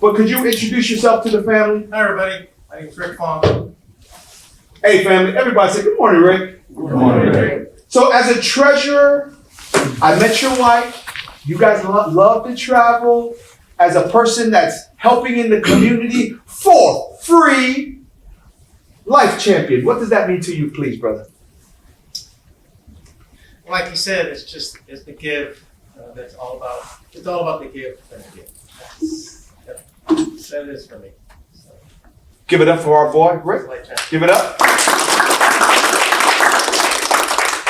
but could you introduce yourself to the family? Hi everybody, my name is Rick Fong. Hey family, everybody say good morning, Rick. Good morning, Rick. So as a treasurer, I met your wife. You guys love to travel. As a person that's helping in the community for free, life champion. What does that mean to you, please, brother? Like you said, it's the give. It's all about the give and the give. That is for me. So, Give it up for our boy, Rick. life champion. Give it up.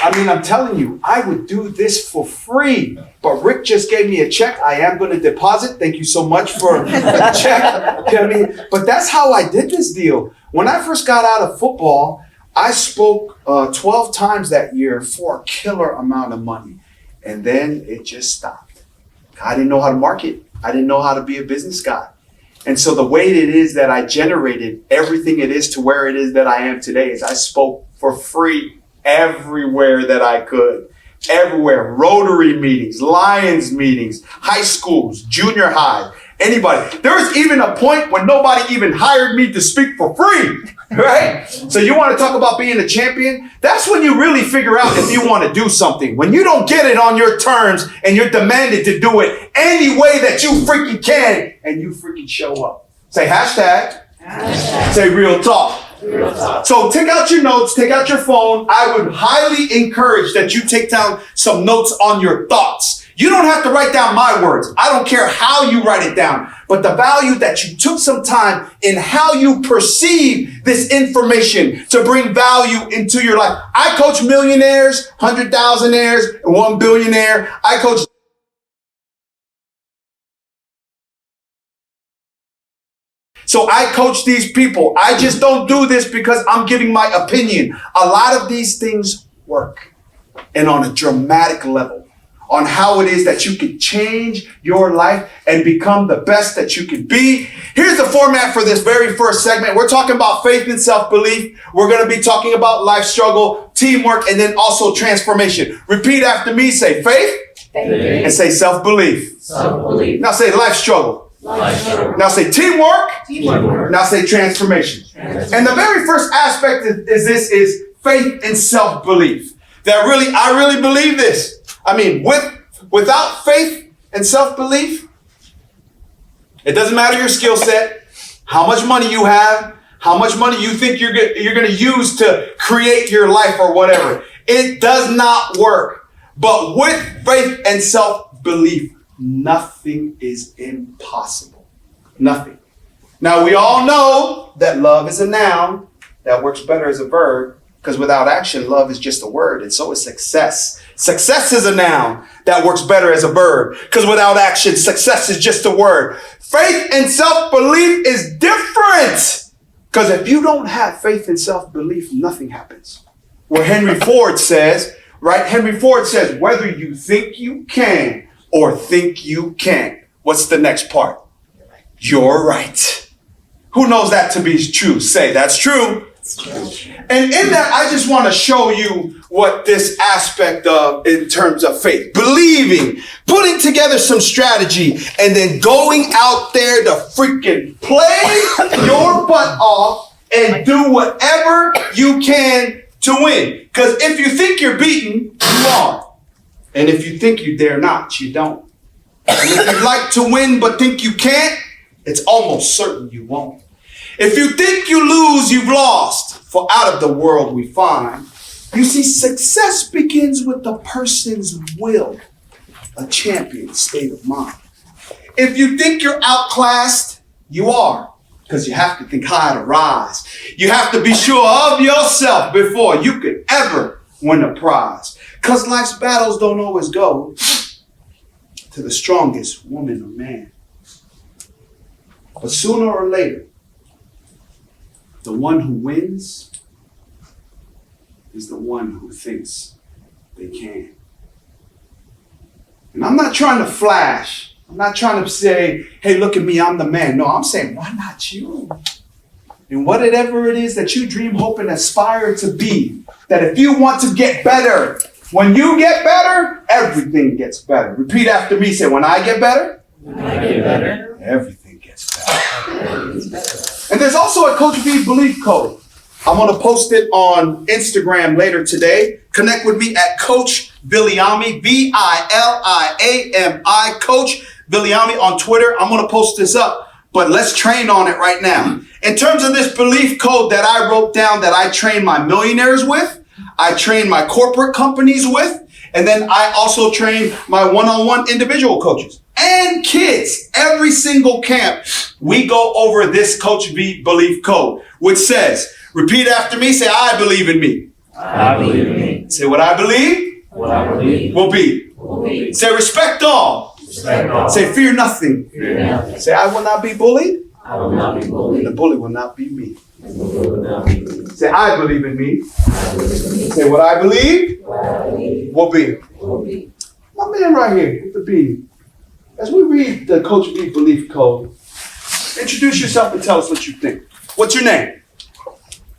I mean, I'm telling you, I would do this for free. But Rick just gave me a check. I am going to deposit. Thank you so much for the check. You know what I mean? But that's how I did this deal. When I first got out of football, I spoke 12 times that year for a killer amount of money. And then it just stopped. I didn't know how to market. I didn't know how to be a business guy. And so the way it is that I generated everything it is to where it is that I am today is I spoke for free everywhere that I could. Everywhere. Rotary meetings, Lions meetings, high schools, junior high, anybody. There was even a point when nobody even hired me to speak for free. Right? So you want to talk about being a champion? That's when you really figure out if you want to do something. When you don't get it on your terms and you're demanded to do it any way that you freaking can and you freaking show up. Say hashtag. Say real talk. Real talk. So take out your notes, take out your phone. I would highly encourage that you take down some notes on your thoughts. You don't have to write down my words. I don't care how you write it down, but the value that you took some time in how you perceive this information to bring value into your life. I coach millionaires, 100,000aires, and 1 billionaire. I coach So I coach these people. I just don't do this because I'm giving my opinion. A lot of these things work. And on a dramatic level, on how it is that you can change your life and become the best that you can be. Here's the format for this very first segment. We're talking about faith and self-belief. We're going to be talking about life struggle, teamwork, and then also transformation. Repeat after me. Say faith. Faith. And say self-belief. Self-belief. Now say life struggle. Life struggle. Now say teamwork. Teamwork. Now say transformation. And the very first aspect is faith and self-belief. I really believe this. I mean, without faith and self-belief, it doesn't matter your skill set, how much money you have, how much money you think you're going to use to create your life or whatever. It does not work. But with faith and self-belief, nothing is impossible. Nothing. Now, we all know that love is a noun that works better as a verb, because without action, love is just a word, and so is success. Success is a noun that works better as a verb, because without action, success is just a word. Faith and self-belief is different, because if you don't have faith and self-belief, nothing happens. Where Henry Ford says, right? Henry Ford says, whether you think you can or think you can't. What's the next part? You're right. Who knows that to be true? Say, that's true. And in that, I just want to show you what this aspect of in terms of faith, believing, putting together some strategy, and then going out there to freaking play your butt off and do whatever you can to win. Because if you think you're beaten, you are. And if you think you dare not, you don't. And if you'd like to win but think you can't, it's almost certain you won't. If you think you lose, you've lost. For out of the world we find. You see, success begins with the person's will, a champion state of mind. If you think you're outclassed, you are. Because you have to think high to rise. You have to be sure of yourself before you could ever win a prize. Because life's battles don't always go to the strongest woman or man. But sooner or later, the one who wins is the one who thinks they can. And I'm not trying to flash. I'm not trying to say, hey, look at me, I'm the man. No, I'm saying, why not you? And whatever it is that you dream, hope, and aspire to be, that if you want to get better, when you get better, everything gets better. Repeat after me. Say, when I get better, When I get better, everything gets better. gets better. And there's also a Coach V belief code. I'm going to post it on Instagram later today. Connect with me at Coach Viliami, Viliami, Coach Viliami on Twitter. I'm going to post this up, but let's train on it right now. In terms of this belief code that I wrote down that I train my millionaires with, I train my corporate companies with, and then I also train my one-on-one individual coaches and kids. Every single camp, we go over this Coach V belief code, which says, repeat after me, say, I believe in me. I believe in me. Say, what I believe What I believe will be. will be. Say, respect all. Respect all. Say, fear nothing. Fear nothing. Say, I will not be bullied. I will not be bullied. The bully will not be me. And the bully will not be me. Say, I believe in me. I believe in me. Say, what I believe What I believe will be. will be. My man right here with the beanie. As we read the Coach V belief code, introduce yourself and tell us what you think. What's your name?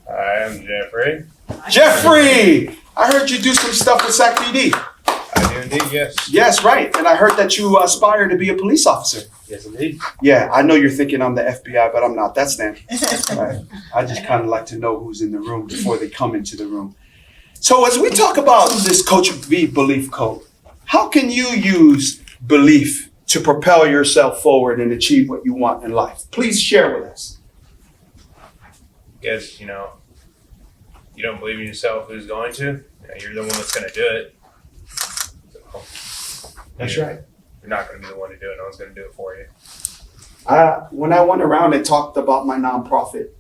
Hi, I'm Jeffrey. Jeffrey! I heard you do some stuff with Sac PD. I do indeed, yes. Yes, right. And I heard that you aspire to be a police officer. Yes, indeed. Yeah, I know you're thinking I'm the FBI, but I'm not. That's them. Right. I just kind of like to know who's in the room before they come into the room. So as we talk about this Coach V belief code, how can you use belief to propel yourself forward and achieve what you want in life? Please share with us. Because, you don't believe in yourself, who's going to? You're the one that's going to do it. So, That's right. You're not going to be the one to do it. No one's going to do it for you. When I went around and talked about my nonprofit,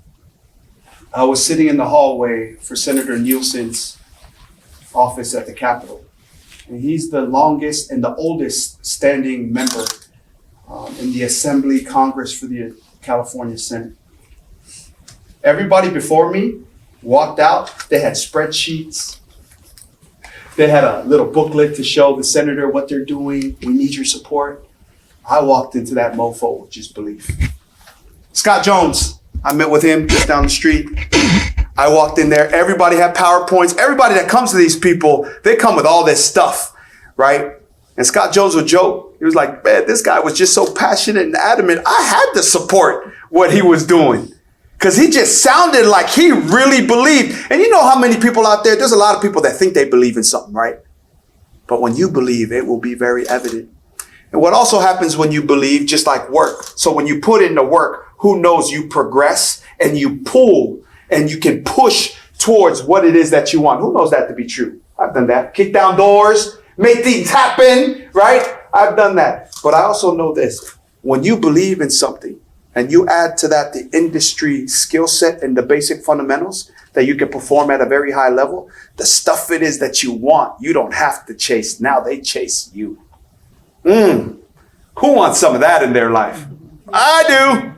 I was sitting in the hallway for Senator Nielsen's office at the Capitol. And he's the longest and the oldest standing member in the Assembly Congress for the California Senate. Everybody before me walked out. They had spreadsheets. They had a little booklet to show the senator what they're doing. We need your support. I walked into that mofo with just belief. Scott Jones, I met with him just down the street. I walked in there. Everybody had PowerPoints. Everybody that comes to these people, they come with all this stuff, right? And Scott Jones would joke. He was like, man, this guy was just so passionate and adamant. I had to support what he was doing because he just sounded like he really believed. And you know how many people out there, there's a lot of people that think they believe in something, right? But when you believe, it will be very evident. And what also happens when you believe, just like work. So when you put in the work, who knows you progress and you pull and you can push towards what it is that you want. Who knows that to be true? I've done that. Kick down doors, make things happen, right? I've done that. But I also know this. When you believe in something and you add to that the industry skill set and the basic fundamentals that you can perform at a very high level, the stuff it is that you want, you don't have to chase. Now they chase you. Who wants some of that in their life? I do,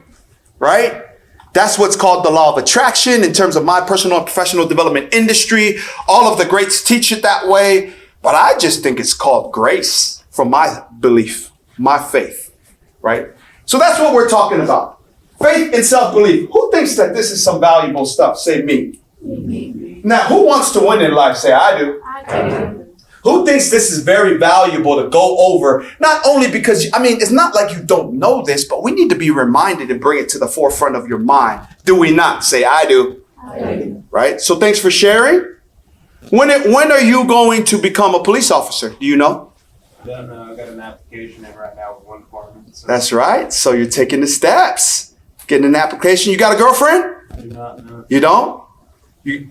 right? That's what's called the law of attraction in terms of my personal and professional development industry. All of the greats teach it that way, but I just think it's called grace from my belief, my faith, right? So that's what we're talking about. Faith and self-belief. Who thinks that this is some valuable stuff? Say me. Now, who wants to win in life? Say I do. I do. Who thinks this is very valuable to go over? Not only because, it's not like you don't know this, but we need to be reminded and bring it to the forefront of your mind. Do we not? Say, I do. I do. Right? So thanks for sharing. When are you going to become a police officer? Do you know? I got an application in right now with one department. So That's right. So you're taking the steps. Getting an application. You got a girlfriend? I do not know. You don't?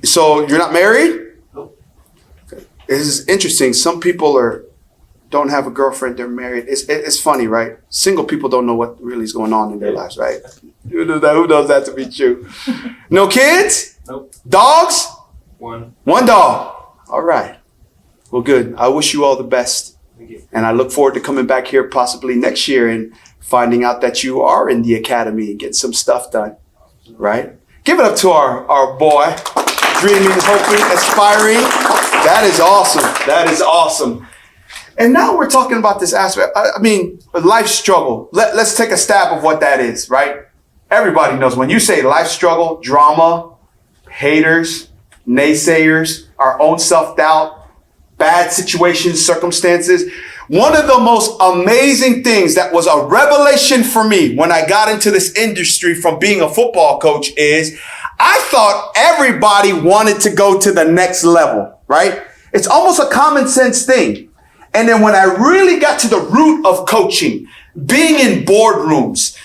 So you're not married? Nope. This is interesting. Some people don't have a girlfriend, they're married. It's funny, right? Single people don't know what really is going on in their lives, right? Who knows that to be true? No kids? Nope. Dogs? One. One dog. All right. Well, good. I wish you all the best. Thank you. And I look forward to coming back here possibly next year and finding out that you are in the academy and getting some stuff done, right? Give it up to our boy, dreaming, hoping, aspiring. That is awesome. That is awesome. And now we're talking about this aspect. Life struggle. Let's take a stab of what that is, right? Everybody knows when you say life struggle, drama, haters, naysayers, our own self-doubt, bad situations, circumstances. One of the most amazing things that was a revelation for me when I got into this industry from being a football coach is I thought everybody wanted to go to the next level, right? It's almost a common sense thing. And then when I really got to the root of coaching, being in boardrooms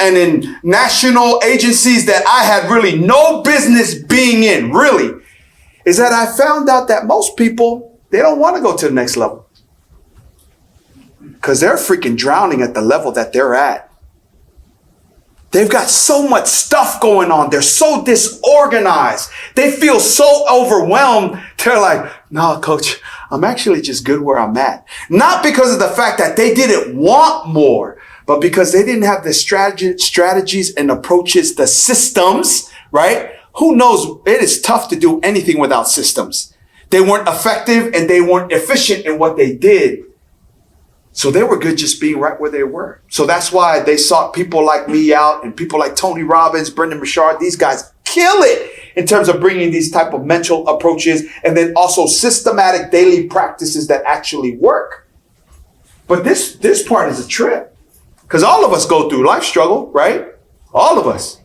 and in national agencies that I had really no business being in, really, is that I found out that most people, they don't want to go to the next level because they're freaking drowning at the level that they're at. They've got so much stuff going on. They're so disorganized. They feel so overwhelmed. They're like, no, coach, I'm actually just good where I'm at. Not because of the fact that they didn't want more, but because they didn't have the strategies and approaches, the systems, right? Who knows? It is tough to do anything without systems. They weren't effective and they weren't efficient in what they did. So they were good just being right where they were. So that's why they sought people like me out and people like Tony Robbins, Brendan Burchard. These guys kill it in terms of bringing these type of mental approaches and then also systematic daily practices that actually work. But this part is a trip because all of us go through life struggle, right? All of us.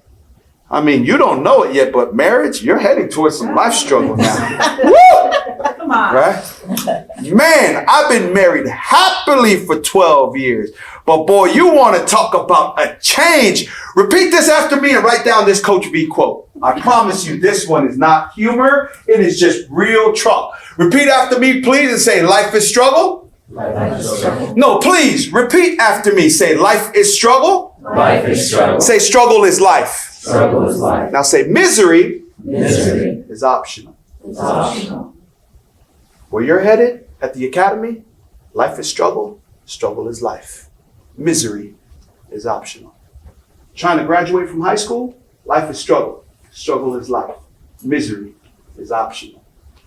I mean, you don't know it yet, but marriage, you're heading towards some life struggle now. Woo! Come on. Right? Man, I've been married happily for 12 years. But boy, you want to talk about a change. Repeat this after me and write down this Coach V quote. I promise you, this one is not humor. It is just real talk. Repeat after me, please, and say, life is struggle. Life is struggle. No, please, repeat after me. Say, life is struggle. Life is struggle. Say, struggle is life. Struggle is life. Now say, misery Misery is optional. is optional. Where you're headed at the academy, life is struggle. Struggle is life. Misery is optional. Trying to graduate from high school, life is struggle. Struggle is life. Misery is optional.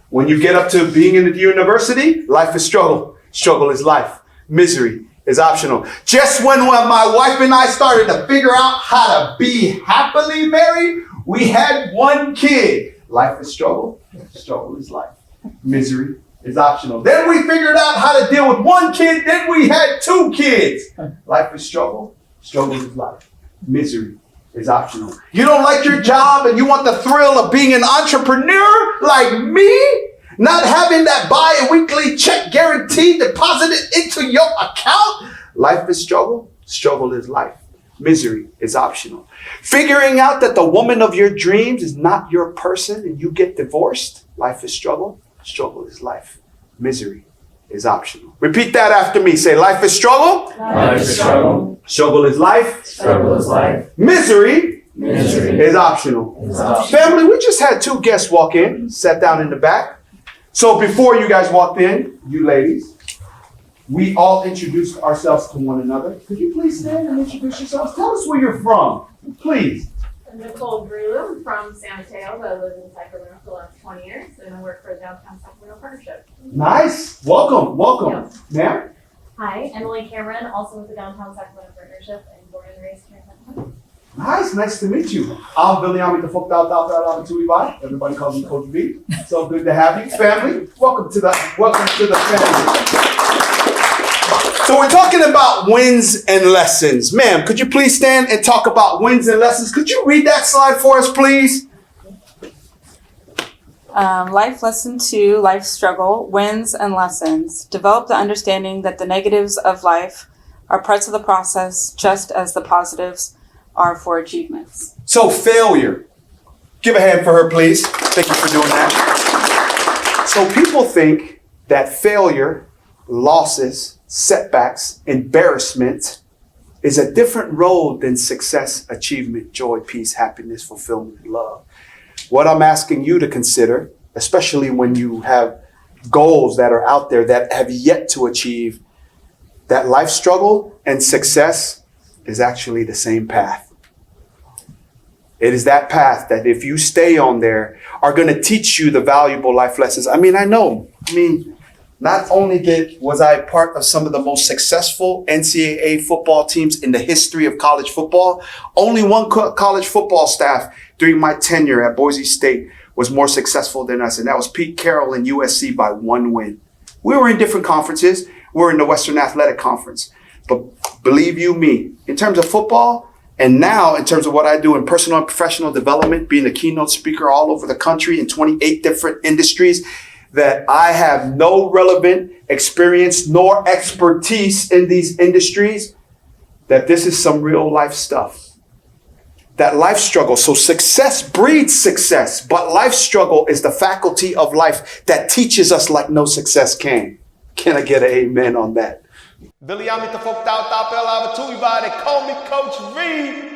When you get up to being in the university, life is struggle. Struggle is life. Misery is optional. Just when my wife and I started to figure out how to be happily married, we had one kid. Life is struggle. Struggle is life. Misery is optional. Then we figured out how to deal with one kid. Then we had 2 kids. Life is struggle. Struggle is life. Misery is optional. You don't like your job and you want the thrill of being an entrepreneur like me? Not having that bi-weekly check guaranteed deposited into your account? Life is struggle. Struggle is life. Misery is optional. Figuring out that the woman of your dreams is not your person and you get divorced? Life is struggle. Struggle is life. Misery is optional. Repeat that after me. Say, life is struggle. Life is struggle. Struggle is life. Struggle is life. Misery Misery is optional. is optional. Family, we just had 2 guests walk in, sat down in the back. So before you guys walked in, you ladies, we all introduced ourselves to one another. Could you please stand and introduce yourselves? Tell us where you're from, please. I'm Nicole Grelu from San Mateo. I lived in Sacramento for the last 20 years and I work for the Downtown Sacramento Partnership. Nice. Welcome. Ma'am? Hi, Emily Cameron, also with the Downtown Sacramento Partnership and born and raised here in Sacramento. Nice to meet you. I'm Billy Ami, the folk Everybody calls me Coach V. So good to have you, family. Welcome to the family. So we're talking about wins and lessons. Ma'am, could you please stand and talk about wins and lessons? Could you read that slide for us, please? Life lesson 2, life struggle, wins and lessons. Develop the understanding that the negatives of life are parts of the process, just as the positives are for achievements. So failure. Give a hand for her, please. Thank you for doing that. So people think that failure, losses, setbacks, embarrassment is a different road than success, achievement, joy, peace, happiness, fulfillment, and love. What I'm asking you to consider, especially when you have goals that are out there that have yet to achieve, that life struggle and success is actually the same path. It is that path that if you stay on there are going to teach you the valuable life lessons. Not only was I part of some of the most successful NCAA football teams in the history of college football, only one college football staff during my tenure at Boise State was more successful than us, and that was Pete Carroll and USC by 1 win. We were in different conferences. We're in the Western Athletic Conference. But believe you me, in terms of football, and now in terms of what I do in personal and professional development, being a keynote speaker all over the country in 28 different industries, that I have no relevant experience nor expertise in these industries, that this is some real life stuff. That life struggle. So success breeds success, but life struggle is the faculty of life that teaches us like no success can. Can I get an amen on that? Vogliamo te folk out pela tua vai, call me Coach Reed.